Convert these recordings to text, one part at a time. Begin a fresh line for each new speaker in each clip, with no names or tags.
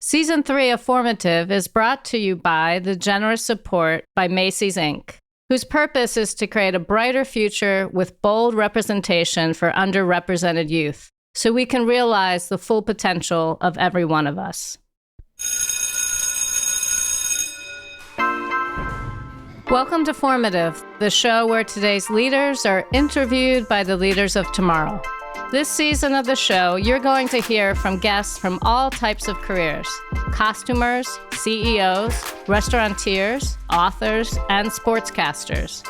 Season 3 of Formative is brought to you by the generous support by Macy's Inc., whose purpose is to create a brighter future with bold representation for underrepresented youth, so we can realize the full potential of every one of us. Welcome to Formative, the show where today's leaders are interviewed by the leaders of tomorrow. This season of the show, you're going to hear from guests from all types of careers: costumers, CEOs, restaurateurs, authors, and sportscasters.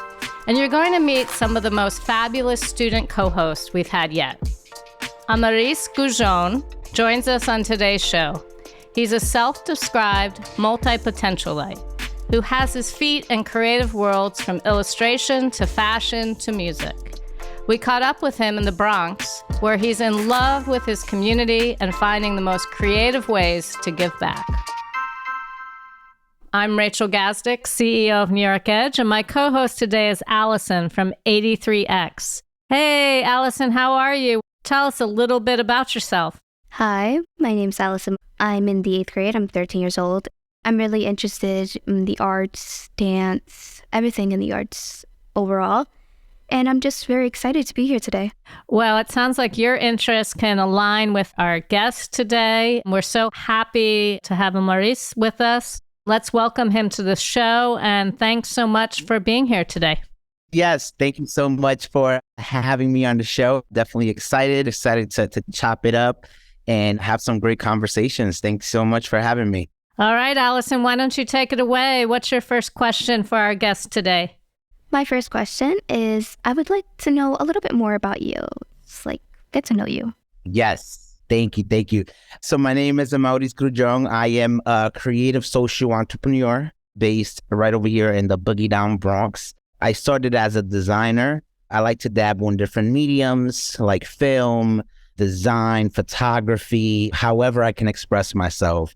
And you're going to meet some of the most fabulous student co-hosts we've had yet. Amaurys Grullon joins us on today's show. He's a self-described multipotentialite who has his feet in creative worlds from illustration to fashion to music. We caught up with him in the Bronx, where he's in love with his community and finding the most creative ways to give back. I'm Rachel Gazdick, CEO of New York Edge, and my co-host today is Allyson from 83X. Hey, Allyson, how are you? Tell us a little bit about yourself.
Hi, my name's Allyson. I'm in the 8th grade. I'm 13 years old. I'm really interested in the arts, dance, everything in the arts overall. And I'm just very excited to be here today.
Well, it sounds like your interests can align with our guest today. We're so happy to have Amaurys with us. Let's welcome him to the show, and thanks so much for being here today.
Yes, thank you so much for having me on the show. Definitely excited to chop it up and have some great conversations. Thanks so much for having me.
All right, Allyson, why don't you take it away? What's your first question for our guest today?
My first question is, I would like to know a little bit more about you. It's like, get to know you.
Yes, thank you. So my name is Amaurys Grullon. I am a creative social entrepreneur based right over here in the boogie down Bronx. I started as a designer. I like to dabble in different mediums like film, design, photography, however I can express myself.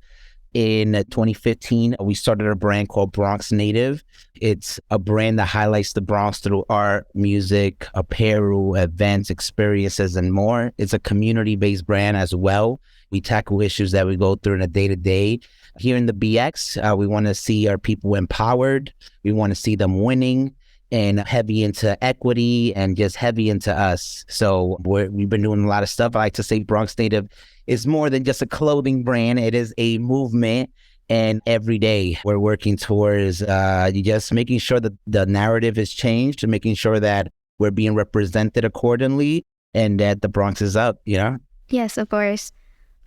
In 2015, we started a brand called Bronx Native. It's a brand that highlights the Bronx through art, music, apparel, events, experiences, and more. It's a community-based brand as well. We tackle issues that we go through in a day-to-day. Here in the BX, we want to see our people empowered. We want to see them winning and heavy into equity and just heavy into us. So we've been doing a lot of stuff. I like to say Bronx Native is more than just a clothing brand. It is a movement, and every day we're working towards just making sure that the narrative is changed and making sure that we're being represented accordingly and that the Bronx is up, you know?
Yes, of course.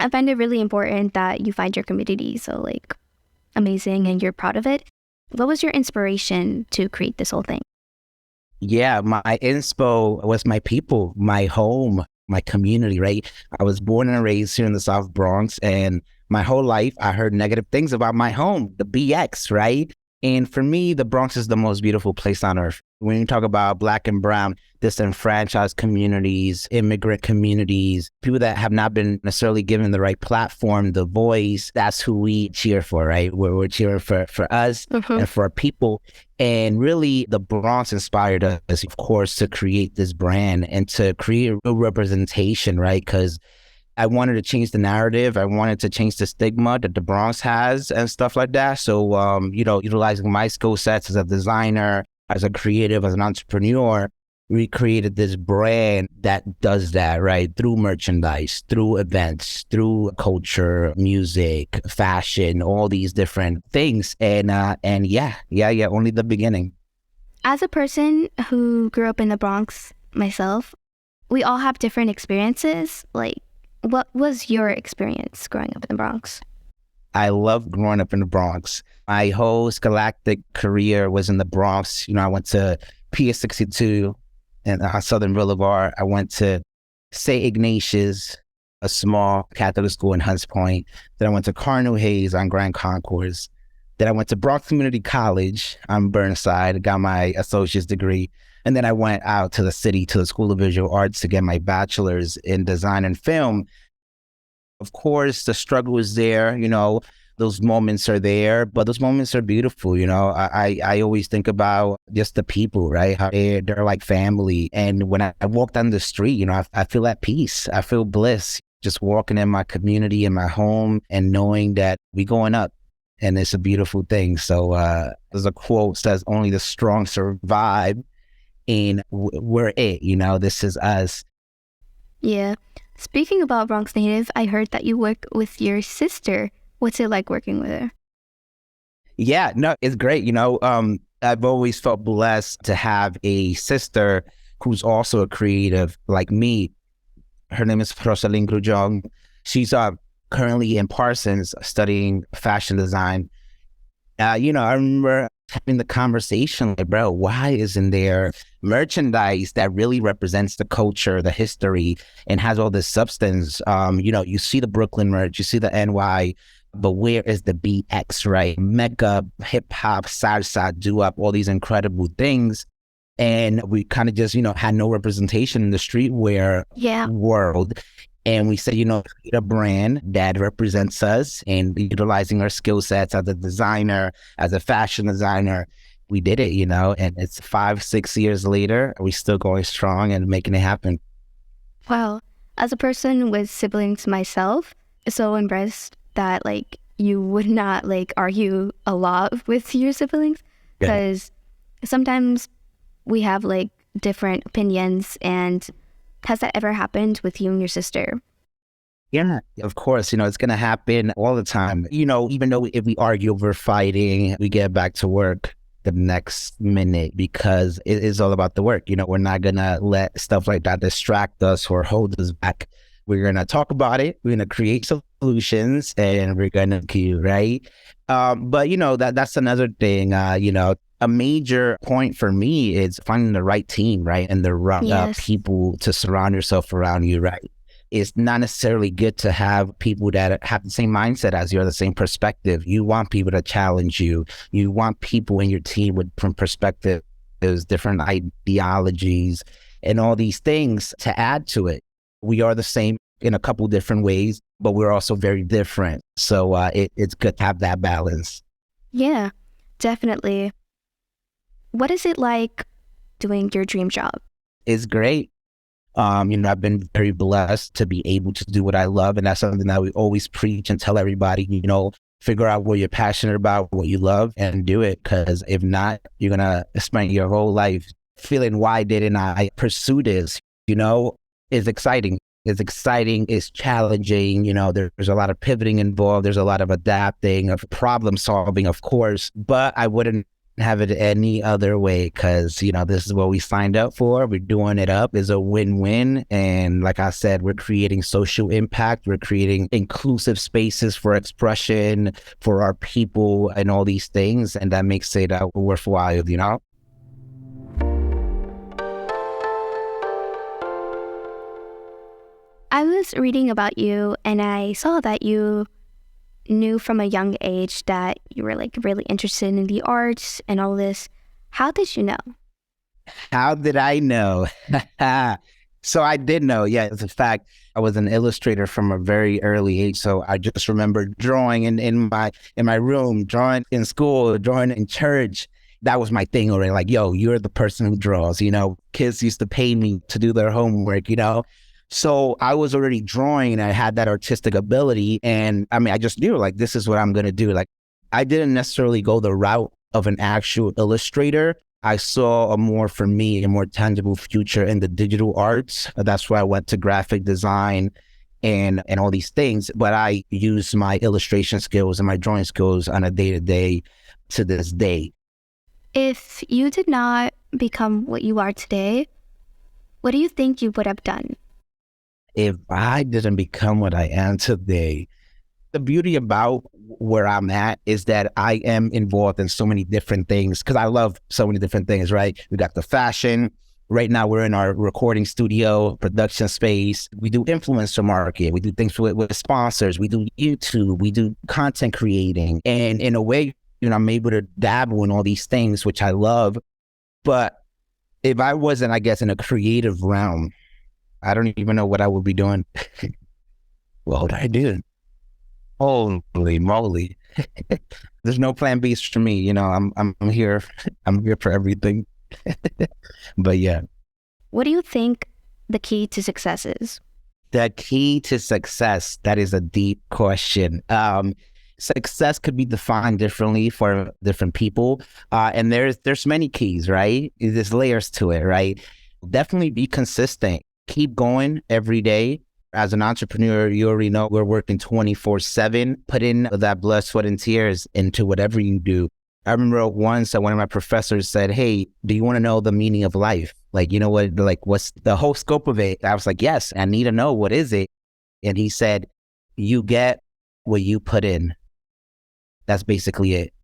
I find it really important that you find your community so amazing and you're proud of it. What was your inspiration to create this whole thing?
Yeah, my inspo was my people, my home, my community, right? I was born and raised here in the South Bronx, and my whole life I heard negative things about my home, the BX, right? And for me, the Bronx is the most beautiful place on earth. When you talk about Black and brown, disenfranchised communities, immigrant communities, people that have not been necessarily given the right platform, the voice, that's who we cheer for, right? We're cheering for us and for our people. And really, the Bronx inspired us, of course, to create this brand and to create a real representation, right? Because I wanted to change the narrative. I wanted to change the stigma that the Bronx has and stuff like that. So, utilizing my skill sets as a designer, as a creative, as an entrepreneur, we created this brand that does that, right? Through merchandise, through events, through culture, music, fashion, all these different things. And yeah, only the beginning.
As a person who grew up in the Bronx myself, we all have different experiences. What was your experience growing up in the Bronx?
I love growing up in the Bronx. My whole scholastic career was in the Bronx. I went to PS 62 and Southern Boulevard. I went to St. Ignatius, a small Catholic school in Hunts Point. Then I went to Cardinal Hayes on Grand Concourse. Then I went to Bronx Community College on Burnside, got my associate's degree. And then I went out to the city, to the School of Visual Arts to get my bachelor's in design and film. Of course, the struggle is there, those moments are there, but those moments are beautiful. I always think about just the people, right? How they're like family. And when I walk down the street, I feel at peace. I feel bliss. just walking in my community, in my home, and knowing that we going up. And it's a beautiful thing. So there's a quote says, only the strong survive, and we're it, this is us.
Yeah. Speaking about Bronx native, I heard that you work with your sister. What's it like working with her?
Yeah, no, it's great. I've always felt blessed to have a sister who's also a creative like me. Her name is Amaurys Grullon. She's currently in Parsons studying fashion design. I remember having the conversation like, bro, why isn't there merchandise that really represents the culture, the history, and has all this substance? You see the Brooklyn merch, you see the NY, but where is the BX, right? Mecca, hip hop, salsa, doo-wop, all these incredible things. And we kind of just, had no representation in the streetwear world. And we said, create a brand that represents us, and utilizing our skill sets as a designer, as a fashion designer. We did it, and it's 5-6 years later, we're still going strong and making it happen.
Wow. As a person with siblings myself, so impressed that you would not argue a lot with your siblings, because sometimes we have different opinions. And has that ever happened with you and your sister?
Yeah, of course. It's going to happen all the time. Even though if we argue over fighting, we get back to work the next minute because it is all about the work. We're not going to let stuff like that distract us or hold us back. We're going to talk about it. We're going to create solutions, and we're going to queue, right? But, that's another thing, a major point for me is finding the right team, right? And the right people to surround yourself around you, right? It's not necessarily good to have people that have the same mindset as you, or the same perspective. You want people to challenge you. You want people in your team with different perspectives, different ideologies, and all these things to add to it. We are the same in a couple different ways, but we're also very different. So it's good to have that balance.
Yeah, definitely. What is it like doing your dream job?
It's great. I've been very blessed to be able to do what I love. And that's something that we always preach and tell everybody, figure out what you're passionate about, what you love, and do it. Because if not, you're going to spend your whole life feeling, why didn't I pursue this? It's exciting. It's exciting. It's challenging. There's a lot of pivoting involved. There's a lot of adapting, of problem solving, of course. But I wouldn't have it any other way, because this is what we signed up for. We're doing it up. It's a win-win. And like I said, we're creating social impact. We're creating inclusive spaces for expression for our people and all these things, and that makes it worthwhile.
I was reading about you, and I saw that you knew from a young age that you were really interested in the arts and all this. How did you know?
How did I know? So I did know. Yeah, it's a fact. I was an illustrator from a very early age. So I just remember drawing in my room, drawing in school, drawing in church. That was my thing already. Yo, you're the person who draws. Kids used to pay me to do their homework. So I was already drawing, and I had that artistic ability. And I just knew this is what I'm going to do. I didn't necessarily go the route of an actual illustrator. I saw a more tangible future in the digital arts. That's why I went to graphic design and all these things. But I use my illustration skills and my drawing skills on a day-to-day to this day.
If you did not become what you are today, what do you think you would have done?
If I didn't become what I am today, the beauty about where I'm at is that I am involved in so many different things, because I love so many different things, right? We got the fashion. Right now, we're in our recording studio, production space. We do influencer market. We do things with sponsors. We do YouTube. We do content creating. And in a way, I'm able to dabble in all these things, which I love. But if I wasn't, I guess, in a creative realm, I don't even know what I would be doing. What would I do? Holy moly. There's no plan B for me. I'm here. I'm here for everything. But yeah.
What do you think the key to success is?
The key to success, that is a deep question. Success could be defined differently for different people. And there's many keys, right? There's layers to it, right? Definitely be consistent. Keep going every day. As an entrepreneur, you already know we're working 24/7. Put in that blood, sweat, and tears into whatever you do. I remember once one of my professors said, "Hey, do you want to know the meaning of life? Like, you know what, like what's the whole scope of it?" I was like, "Yes, I need to know, what is it?" And he said, "You get what you put in." That's basically it.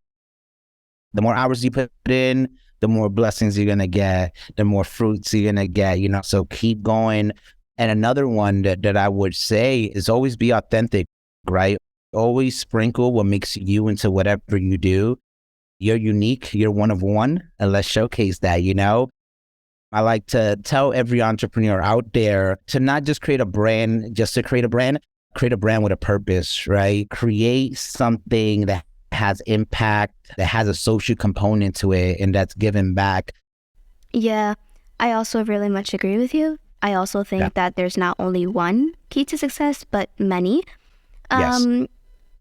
The more hours you put in, the more blessings you're going to get, the more fruits you're going to get, so keep going. And another one that I would say is always be authentic, right? Always sprinkle what makes you into whatever you do. You're unique, you're one of one, and let's showcase that, I like to tell every entrepreneur out there to not just create a brand, just to create a brand with a purpose, right? Create something that has impact, that has a social component to it, and that's giving back.
Yeah, I also really much agree with you. I also think that there's not only one key to success, but many.
Yes.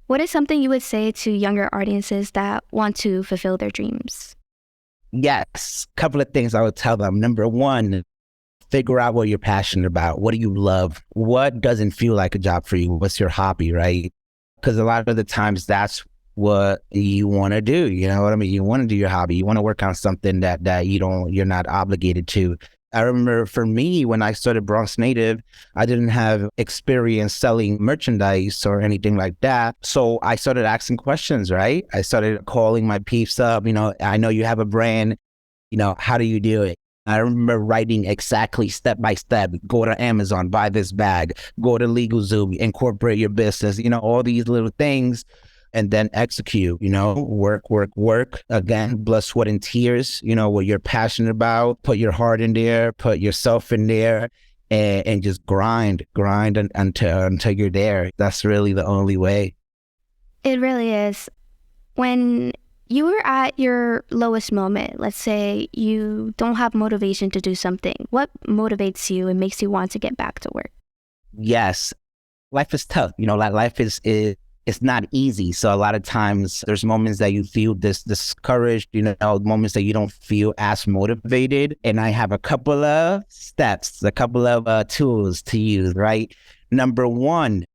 What is something you would say to younger audiences that want to fulfill their dreams?
Yes. Couple of things I would tell them. Number one, figure out what you're passionate about. What do you love? What doesn't feel like a job for you? What's your hobby, right? Because a lot of the times that's what you want to do. You know what I mean? You want to do your hobby. You want to work on something that you're not obligated to. I remember for me, when I started Bronx Native, I didn't have experience selling merchandise or anything like that. So I started asking questions, right? I started calling my peeps up. I know you have a brand, how do you do it? I remember writing exactly step by step, go to Amazon, buy this bag, go to LegalZoom, incorporate your business, all these little things. And then execute, work. Again, blood, sweat, and tears, what you're passionate about, put your heart in there, put yourself in there, and just grind until you're there. That's really the only way.
It really is. When you were at your lowest moment, let's say you don't have motivation to do something, what motivates you and makes you want to get back to work?
Yes. Life is tough. Life is it's not easy. So a lot of times there's moments that you feel discouraged, moments that you don't feel as motivated. And I have a couple of steps, a couple of tools to use, right? Number one,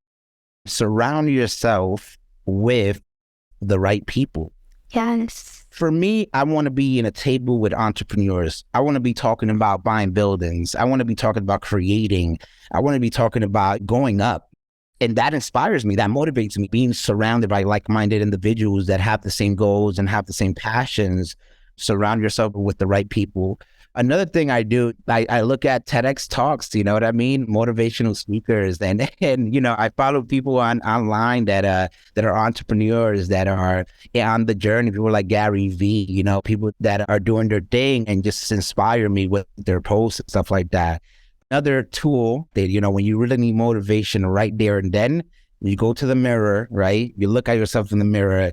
surround yourself with the right people.
Yes.
For me, I want to be in a table with entrepreneurs. I want to be talking about buying buildings. I want to be talking about creating. I want to be talking about going up. And that inspires me, that motivates me, being surrounded by like-minded individuals that have the same goals and have the same passions. Surround yourself with the right people. Another thing I do, I look at TEDx talks, you know what I mean? Motivational speakers. And I follow people online that are entrepreneurs, that are on the journey, people like Gary Vee, people that are doing their thing and just inspire me with their posts and stuff like that. Another tool that, when you really need motivation right there and then, you go to the mirror, right? You look at yourself in the mirror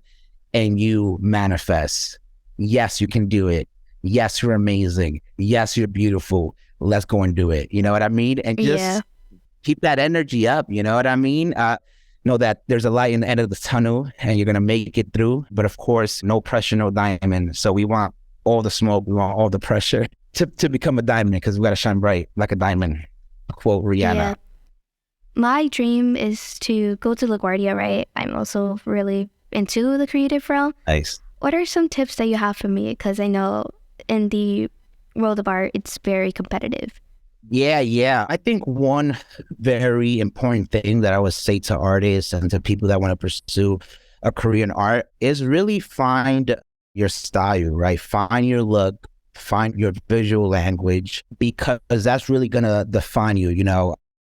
and you manifest. Yes, you can do it. Yes, you're amazing. Yes, you're beautiful. Let's go and do it. You know what I mean? And just keep that energy up. You know what I mean? Know that there's a light in the end of the tunnel and you're going to make it through. But of course, no pressure, no diamond. So we want all the smoke. We want all the pressure to become a diamond, because we got to shine bright like a diamond. Quote Rihanna.
Yeah. My dream is to go to LaGuardia, right? I'm also really into the creative realm.
Nice.
What are some tips that you have for me? Because I know in the world of art, it's very competitive.
Yeah. I think one very important thing that I would say to artists and to people that want to pursue a career in art is really find your style, right? Find your look, find your visual language, because that's really going to define you,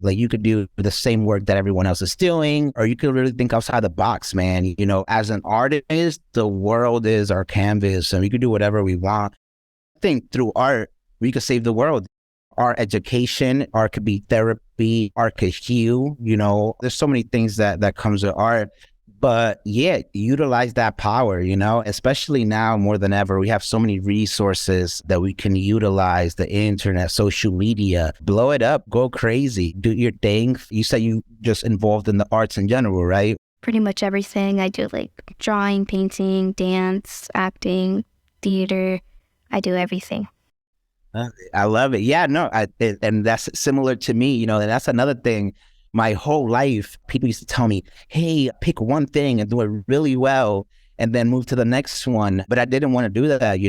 Like, you could do the same work that everyone else is doing, or you could really think outside the box, man. As an artist, the world is our canvas, and we could do whatever we want. I think through art, we could save the world. Art education, art could be therapy, art could heal, there's so many things that comes with art. But yeah, utilize that power, especially now more than ever. We have so many resources that we can utilize, the internet, social media, blow it up, go crazy, do your thing. You said you just involved in the arts in general, right?
Pretty much everything. I do like drawing, painting, dance, acting, theater. I do everything.
I love it. Yeah, no, and that's similar to me, and that's another thing. My whole life, people used to tell me, hey, pick one thing and do it really well and then move to the next one. But I didn't want to do that.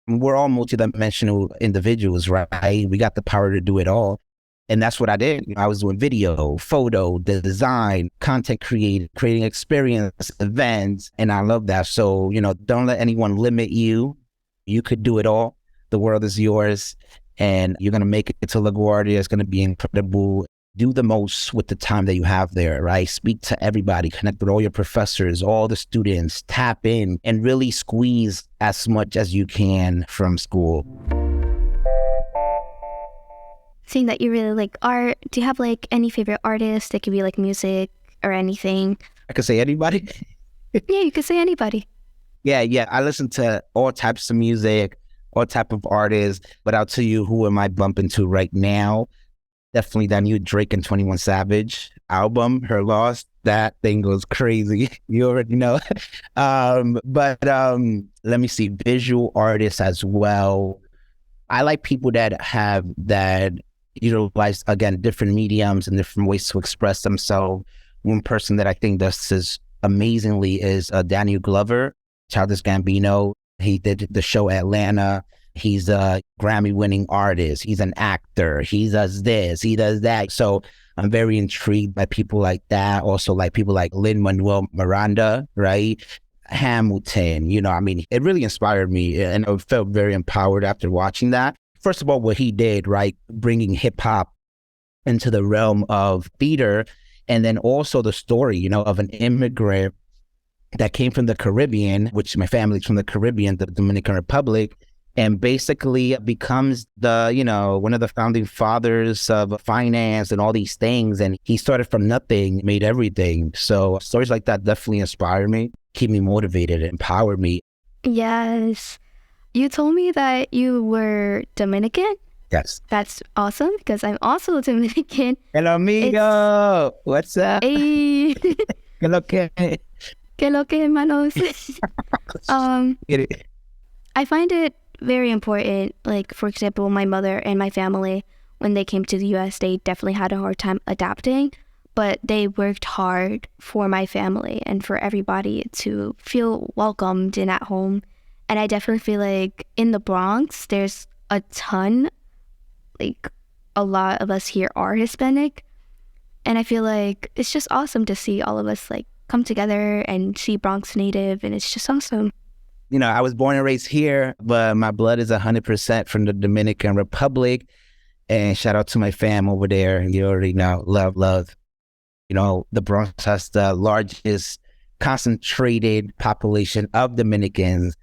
We're all multidimensional individuals, right? We got the power to do it all. And that's what I did. I was doing video, photo, design, content creating experience, events. And I love that. So, don't let anyone limit you. You could do it all. The world is yours and you're going to make it to LaGuardia. It's going to be incredible. Do the most with the time that you have there, right? Speak to everybody, connect with all your professors, all the students, tap in and really squeeze as much as you can from school.
Seeing that you really like art, do you have like any favorite artists? It could be like music or anything.
I could say anybody.
Yeah, you could say anybody.
Yeah. I listen to all types of music, all type of artists, but I'll tell you who am I bumping to right now. Definitely that new Drake and 21 Savage album, Her Loss. That thing goes crazy. You already know. But let me see, visual artists as well. I like people that have that utilize, again, different mediums and different ways to express themselves. One person that I think does this amazingly is Daniel Glover, Childish Gambino. He did the show Atlanta. He's a Grammy-winning artist. He's an actor. He does this. He does that. So I'm very intrigued by people like that. Also, like people like Lin-Manuel Miranda, right? Hamilton. It really inspired me, and I felt very empowered after watching that. First of all, what he did, right, bringing hip hop into the realm of theater, and then also the story, of an immigrant that came from the Caribbean, which my family's from the Caribbean, the Dominican Republic. And basically becomes one of the founding fathers of finance and all these things. And he started from nothing, made everything. So stories like that definitely inspire me, keep me motivated, empower me.
Yes. You told me that you were Dominican?
Yes.
That's awesome because I'm also Dominican.
Hello, amigo. What's up?
Hey.
Que lo que?
Que lo que, hermanos?
Get it.
I find it very important. Like, for example, my mother and my family, when they came to the US, they definitely had a hard time adapting, but they worked hard for my family and for everybody to feel welcomed and at home. And I definitely feel like in the Bronx, there's a ton, like a lot of us here are Hispanic. And I feel like it's just awesome to see all of us like come together and see Bronx native, and it's just awesome.
I was born and raised here, but my blood is 100% from the Dominican Republic. And shout out to my fam over there. You already know, love. The Bronx has the largest concentrated population of Dominicans,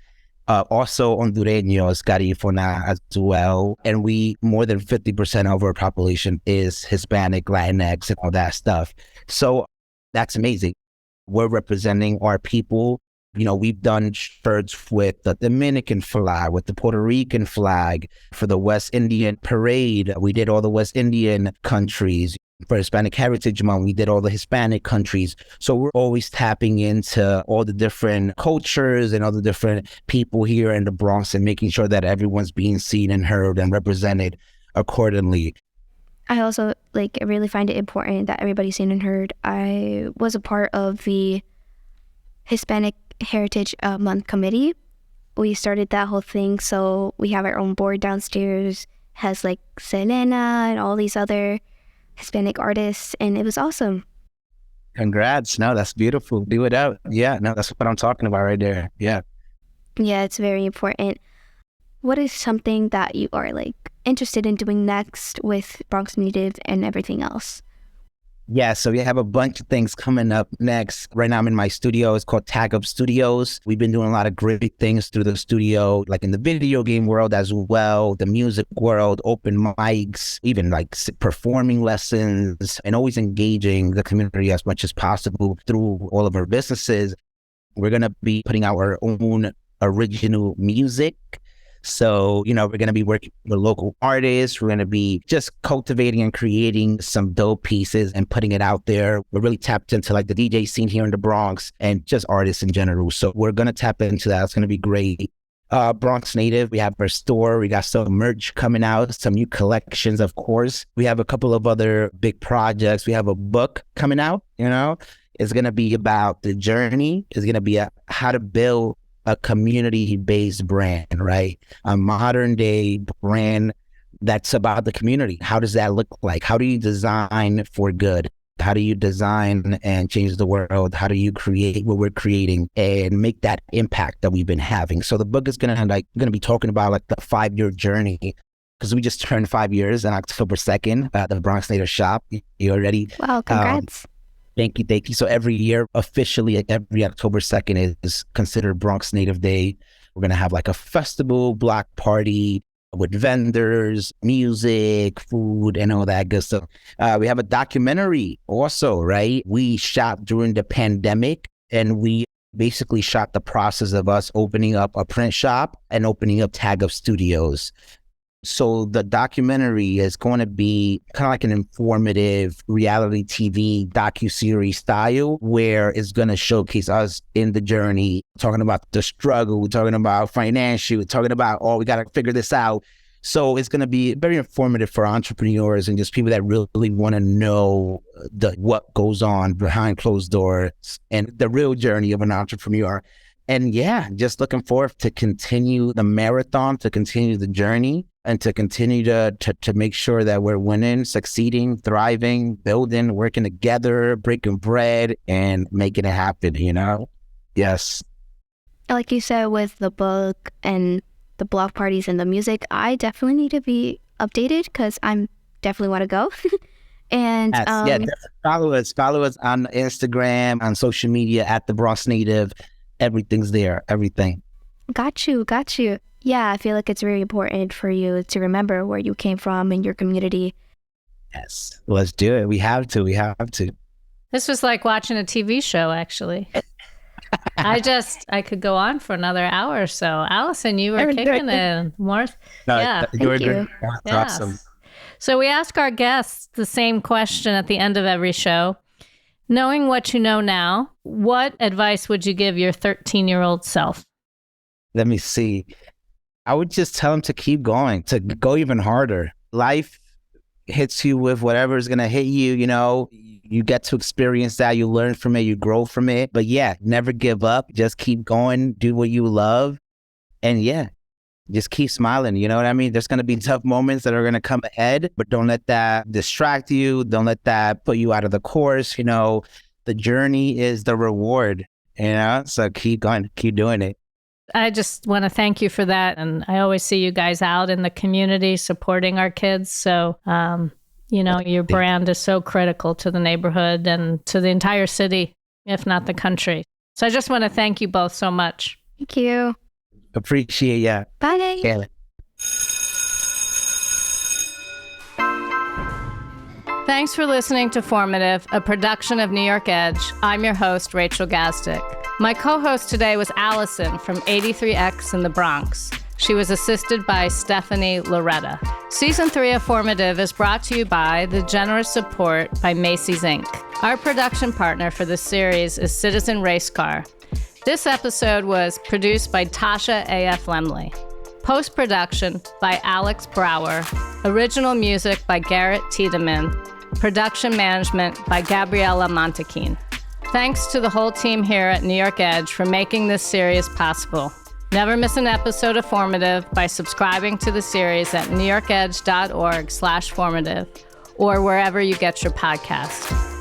also Hondureños, Garifuna as well. And more than 50% of our population is Hispanic, Latinx, and all that stuff. So that's amazing. We're representing our people. We've done shirts with the Dominican flag, with the Puerto Rican flag, for the West Indian parade. We did all the West Indian countries. For Hispanic Heritage Month, we did all the Hispanic countries. So we're always tapping into all the different cultures and all the different people here in the Bronx and making sure that everyone's being seen and heard and represented accordingly.
I also I really find it important that everybody's seen and heard. I was a part of the Hispanic Heritage Month committee. We started that whole thing, so we have our own board downstairs, has like Selena and all these other Hispanic artists, and it was awesome.
Congrats. No, that's beautiful. Do it out. Yeah, no, that's what I'm talking about right there. Yeah,
it's very important. What is something that you are interested in doing next with Bronx Native and everything else?
Yeah, so we have a bunch of things coming up next. Right now I'm in my studio. It's called Tag Up Studios. We've been doing a lot of great things through the studio, like in the video game world as well, the music world, open mics, even like performing lessons, and always engaging the community as much as possible through all of our businesses. We're going to be putting out our own original music. So, we're going to be working with local artists. We're going to be just cultivating and creating some dope pieces and putting it out there. We're really tapped into like the DJ scene here in the Bronx and just artists in general. So we're going to tap into that. It's going to be great. Bronx Native, we have our store. We got some merch coming out, some new collections, of course. We have a couple of other big projects. We have a book coming out, It's going to be about the journey. It's going to be how to build a community-based brand, right? A modern-day brand that's about the community. How does that look like? How do you design for good? How do you design and change the world? How do you create what we're creating and make that impact that we've been having? So the book is gonna be talking about like the 5-year journey, because we just turned 5 years on October 2nd at the Bronx Native shop. You already?
Wow, congrats.
Thank you. So every year, officially, every October 2nd is considered Bronx Native Day. We're going to have like a festival, block party with vendors, music, food, and all that good stuff. We have a documentary also, right? We shot during the pandemic, and we basically shot the process of us opening up a print shop and opening up Tag Up Studios. So the documentary is going to be kind of like an informative reality TV docuseries style, where it's going to showcase us in the journey, talking about the struggle, we're talking about financial, we're talking about, we got to figure this out. So it's going to be very informative for entrepreneurs and just people that really want to know what goes on behind closed doors and the real journey of an entrepreneur. And yeah, just looking forward to continue the marathon, to continue the journey, and to continue to make sure that we're winning, succeeding, thriving, building, working together, breaking bread, and making it happen, Yes.
Like you said, with the book and the block parties and the music, I definitely need to be updated because I'm definitely want to go. And
yes, follow us on Instagram, on social media at the Bronx Native. Everything's there, everything.
Got you. Yeah, I feel like it's very important for you to remember where you came from and your community.
Yes, let's do it. We have to.
This was like watching a TV show, actually. I could go on for another hour or so. Allyson, you were kicking it more.
No,
yeah,
you were
good.
Yes.
Awesome.
So we ask our guests the same question at the end of every show. Knowing what you know now, what advice would you give your 13-year-old self?
Let me see. I would just tell him to keep going, to go even harder. Life hits you with whatever is going to hit you, you get to experience that, you learn from it, you grow from it. But yeah, never give up. Just keep going, do what you love. And yeah, just keep smiling. You know what I mean? There's going to be tough moments that are going to come ahead, but don't let that distract you. Don't let that put you out of the course. The journey is the reward, so keep going, keep doing it.
I just want to thank you for that. And I always see you guys out in the community supporting our kids. So, your brand is so critical to the neighborhood and to the entire city, if not the country. So I just want to thank you both so much.
Thank you.
Appreciate ya.
Bye.
Yeah.
Thanks for listening to Formative, a production of New York Edge. I'm your host, Rachel Gazdick. My co-host today was Allyson from 83X in the Bronx. She was assisted by Stephanie Loretta. Season 3 of Formative is brought to you by the generous support by Macy's Inc. Our production partner for this series is Citizen Race Car. This episode was produced by Tasha A.F. Lemley. Post-production by Alex Brower. Original music by Garrett Tiedemann. Production management by Gabriella Montequin. Thanks to the whole team here at New York Edge for making this series possible. Never miss an episode of Formative by subscribing to the series at newyorkedge.org/formative or wherever you get your podcasts.